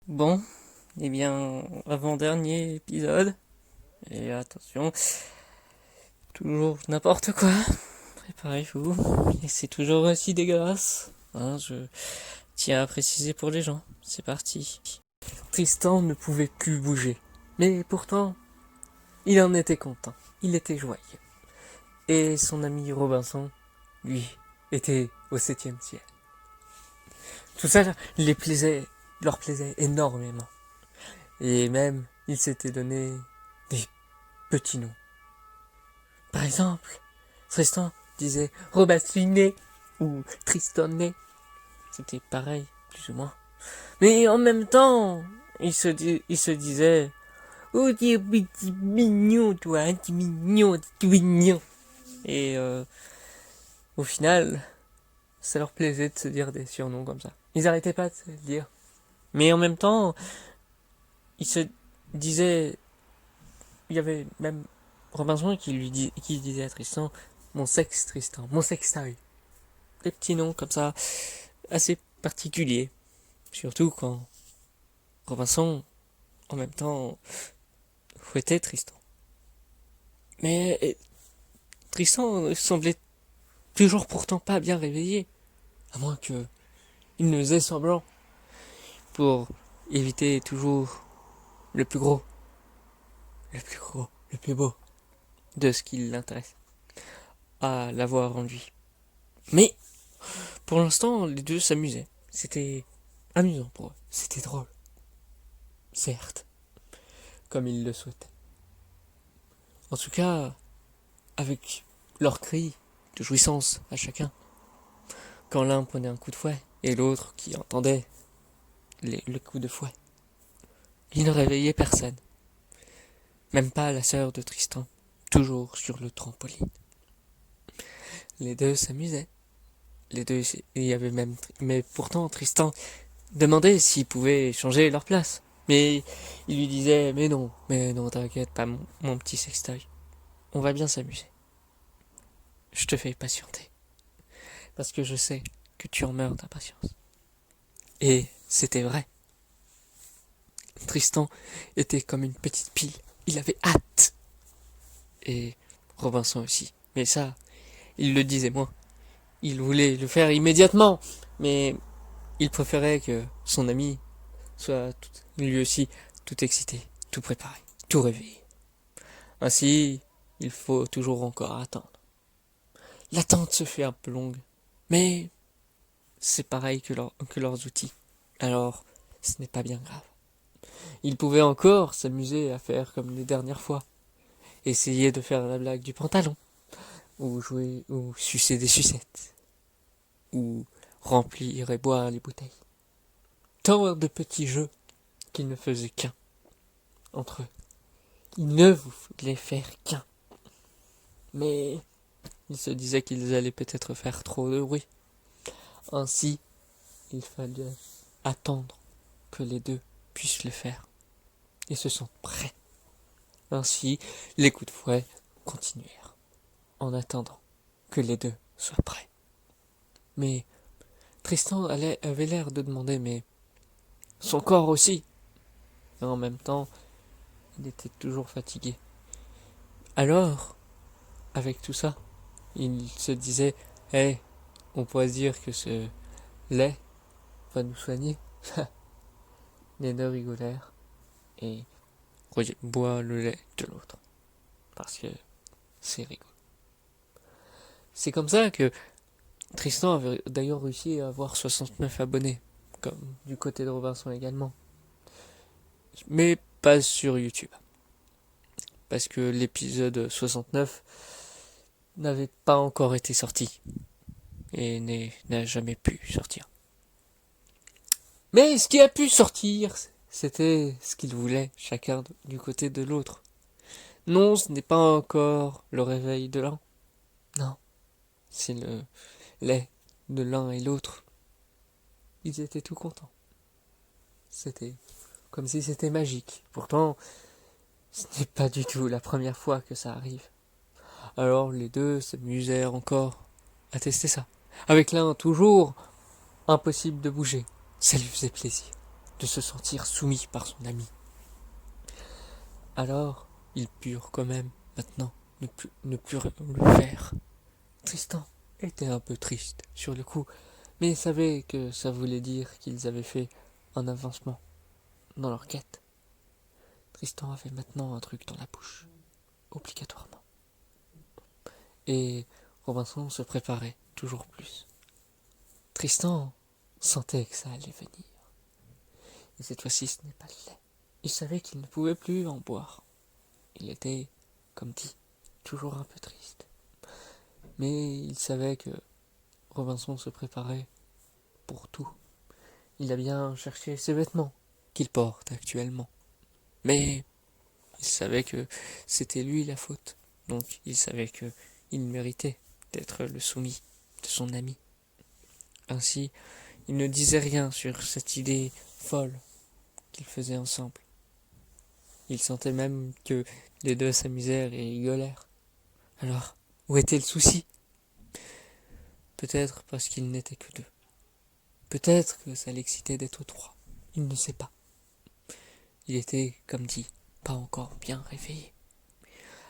Bon, eh bien, avant-dernier épisode, et attention, toujours n'importe quoi, préparez-vous, et c'est toujours aussi dégueulasse, hein, je tiens à préciser pour les gens, c'est parti. Tristan ne pouvait plus bouger, mais pourtant, il en était content, il était joyeux, et son ami Robinson, lui, était au 7e ciel. Tout ça leur plaisait énormément, et même, ils s'étaient donné des petits noms. Par exemple, Tristan disait Robastiné ou Tristonné. C'était pareil, plus ou moins. Mais en même temps, il se disait oh, t'es petit mignon, toi, hein, t'es mignon, t'es tout mignon. Et au final, ça leur plaisait de se dire des surnoms comme ça. Ils arrêtaient pas de se le dire. Mais en même temps, ils se disaient. Il y avait même Robinson qui disait à Tristan mon sexe Tristan, mon sextoy. Des petits noms comme ça, assez particuliers. Surtout quand Robinson, en même temps, fouettait Tristan. Mais Tristan semblait toujours pourtant pas bien réveillé, à moins que il ne faisait semblant pour éviter toujours le plus gros, le plus beau de ce qui l'intéresse à l'avoir en lui. Mais pour l'instant, les deux s'amusaient. C'était amusant pour eux. C'était drôle. Certes, comme ils le souhaitaient. En tout cas, avec leurs cris de jouissance à chacun, quand l'un prenait un coup de fouet et l'autre qui entendait le coup de fouet. Il ne réveillait personne, même pas la sœur de Tristan, toujours sur le trampoline. Les deux s'amusaient, les deux, il y avait même, mais pourtant Tristan demandait s'ils pouvaient changer leur place. Mais il lui disait, mais non, t'inquiète pas, mon petit sextoy, on va bien s'amuser. Je te fais patienter, parce que je sais que tu en meurs d'impatience. Et c'était vrai. Tristan était comme une petite pile. Il avait hâte. Et Robinson aussi. Mais ça, il le disait moins. Il voulait le faire immédiatement. Mais il préférait que son ami soit lui aussi tout excité, tout préparé, tout réveillé. Ainsi, il faut toujours encore attendre. L'attente se fait un peu longue. Mais c'est pareil que leurs outils. Alors, ce n'est pas bien grave. Ils pouvaient encore s'amuser à faire comme les dernières fois. Essayer de faire la blague du pantalon, ou jouer, ou sucer des sucettes, ou remplir et boire les bouteilles. Tant de petits jeux qu'ils ne faisaient qu'un entre eux. Ils ne voulaient faire qu'un. Mais ils se disaient qu'ils allaient peut-être faire trop de bruit. Ainsi, il fallait attendre que les deux puissent le faire et se sentent prêts. Ainsi, les coups de fouet continuèrent en attendant que les deux soient prêts. Mais Tristan avait l'air de demander, mais son corps aussi. Et en même temps, il était toujours fatigué. Alors, avec tout ça, il se disait, hey, on pourrait dire que ce lait va nous soigner. Les deux rigolèrent et Roger boit le lait de l'autre. Parce que c'est rigolo. C'est comme ça que Tristan avait d'ailleurs réussi à avoir 69 abonnés, comme du côté de Robinson également. Mais pas sur YouTube. Parce que l'épisode 69 n'avait pas encore été sorti et n'a jamais pu sortir. Mais ce qui a pu sortir, c'était ce qu'ils voulaient, chacun du côté de l'autre. Non, ce n'est pas encore le réveil de l'un. Non, c'est le lait de l'un et l'autre. Ils étaient tout contents. C'était comme si c'était magique. Pourtant, ce n'est pas du tout la première fois que ça arrive. Alors les deux s'amusèrent encore à tester ça. Avec l'un toujours impossible de bouger. Ça lui faisait plaisir de se sentir soumis par son ami. Alors, ils purent quand même, maintenant, ne plus le faire. Tristan était un peu triste sur le coup, mais il savait que ça voulait dire qu'ils avaient fait un avancement dans leur quête. Tristan avait maintenant un truc dans la bouche, obligatoirement. Et Robinson se préparait toujours plus. Tristan sentait que ça allait venir. Et cette fois-ci, ce n'est pas le lait. Il savait qu'il ne pouvait plus en boire. Il était, comme dit, toujours un peu triste. Mais il savait que Robinson se préparait pour tout. Il a bien cherché ses vêtements qu'il porte actuellement. Mais il savait que c'était lui la faute. Donc il savait que il méritait d'être le soumis de son ami. Ainsi, il ne disait rien sur cette idée folle qu'ils faisaient ensemble. Il sentait même que les deux s'amusèrent et rigolèrent. Alors, où était le souci? Peut-être parce qu'ils n'étaient que deux. Peut-être que ça l'excitait d'être trois. Il ne sait pas. Il était, comme dit, pas encore bien réveillé.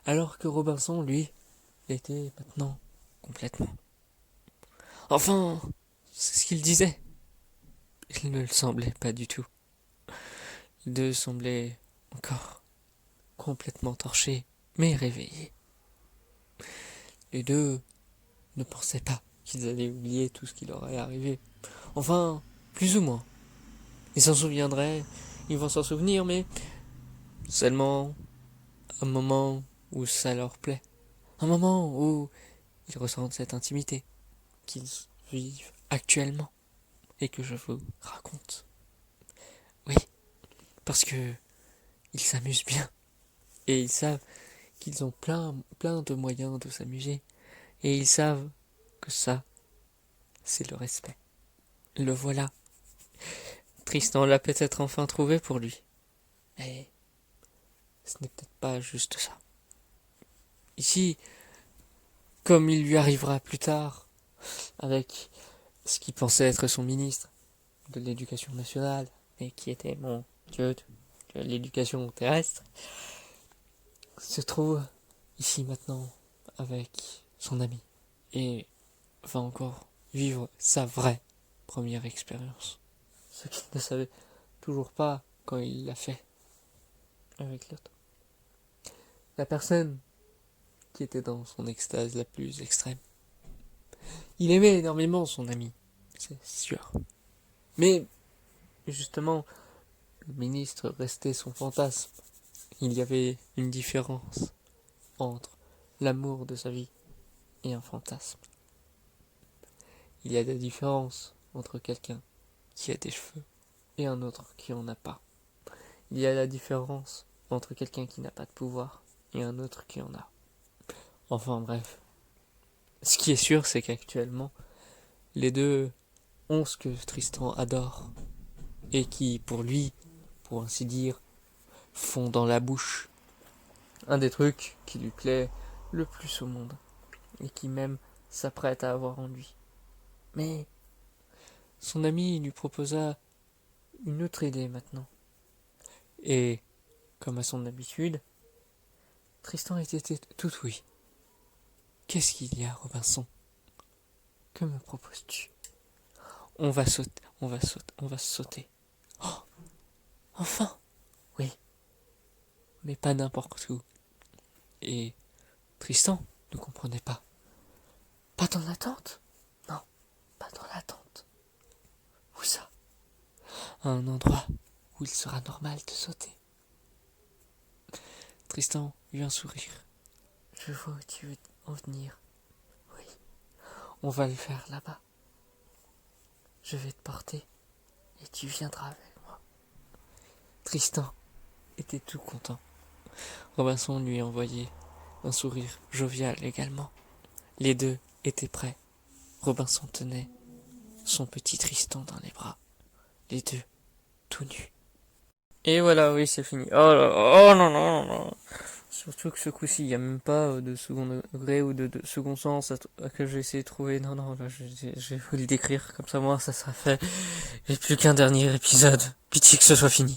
Alors que Robinson, lui, l'était maintenant complètement. Enfin, c'est ce qu'il disait. Il ne le semblait pas du tout. Les deux semblaient encore complètement torchés, mais réveillés. Les deux ne pensaient pas qu'ils allaient oublier tout ce qui leur est arrivé. Enfin, plus ou moins. Ils s'en souviendraient, ils vont s'en souvenir, mais seulement un moment où ça leur plaît. Un moment où ils ressentent cette intimité qu'ils vivent actuellement et que je vous raconte. Oui, parce que ils s'amusent bien et ils savent qu'ils ont plein de moyens de s'amuser et ils savent que ça, c'est le respect. Le voilà. Tristan l'a peut-être enfin trouvé pour lui. Mais ce n'est peut-être pas juste ça. Ici, comme il lui arrivera plus tard, avec ce qu'il pensait être son ministre de l'éducation nationale, et qui était mon dieu de l'éducation terrestre, se trouve ici maintenant avec son ami, et va encore vivre sa vraie première expérience. Ce qu'il ne savait toujours pas quand il l'a fait avec l'autre. La personne qui était dans son extase la plus extrême. Il aimait énormément son ami, c'est sûr. Mais, justement, le ministre restait son fantasme. Il y avait une différence entre l'amour de sa vie et un fantasme. Il y a des différences entre quelqu'un qui a des cheveux et un autre qui en a pas. Il y a la différence entre quelqu'un qui n'a pas de pouvoir et un autre qui en a. Enfin bref. Ce qui est sûr, c'est qu'actuellement, les deux ont ce que Tristan adore et qui, pour lui, pour ainsi dire, font dans la bouche. Un des trucs qui lui plaît le plus au monde et qui même s'apprête à avoir en lui. Mais son ami lui proposa une autre idée maintenant. Et, comme à son habitude, Tristan était tout oui. Qu'est-ce qu'il y a, Robinson? Que me proposes-tu? On va sauter. Oh, enfin! Oui, mais pas n'importe où. Et Tristan ne comprenait pas. Pas dans la tente? Non, pas dans la tente. Où ça? À un endroit où il sera normal de sauter. Tristan eut un sourire. Je vois où tu veux en venir. Oui, on va le faire là-bas. Je vais te porter et tu viendras avec moi. Tristan était tout content. Robinson lui envoyait un sourire jovial également. Les deux étaient prêts. Robinson tenait son petit Tristan dans les bras. Les deux, tout nus. Et voilà, oui, c'est fini. Oh là, oh non, non, non, non. Surtout que ce coup-ci, il n'y a même pas de second degré ou de second sens que j'ai essayé de trouver. Non, non, là, je vais vous le décrire comme ça, moi, ça sera fait. Et plus qu'un dernier épisode. Pitié que ce soit fini.